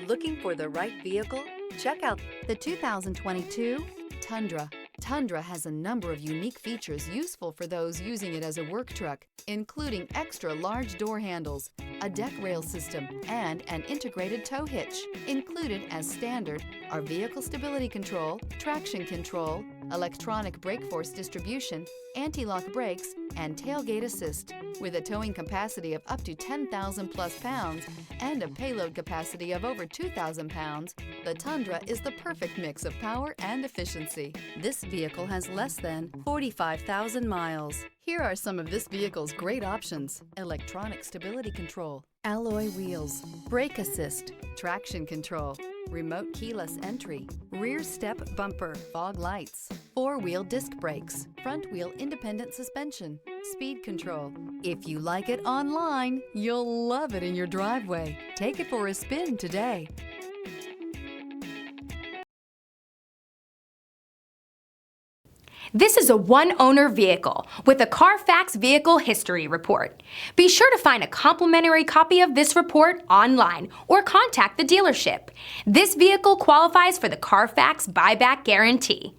Looking for the right vehicle? Check out the 2022 Tundra. Tundra has a number of unique features useful for those using it as a work truck, including extra large door handles, a deck rail system, and an integrated tow hitch. Included as standard are vehicle stability control, traction control, electronic brake force distribution, anti-lock brakes, and tailgate assist. With a towing capacity of up to 10,000 plus pounds and a payload capacity of over 2,000 pounds, the Tundra is the perfect mix of power and efficiency. This vehicle has less than 45,000 miles. Here are some of this vehicle's great options: electronic stability control, alloy wheels, brake assist, traction control, remote keyless entry, rear step bumper, fog lights, four-wheel disc brakes, front-wheel independent suspension, speed control. If you like it online, you'll love it in your driveway. Take it for a spin today. This is a one-owner vehicle with a Carfax Vehicle History Report. Be sure to find a complimentary copy of this report online or contact the dealership. This vehicle qualifies for the Carfax Buyback Guarantee.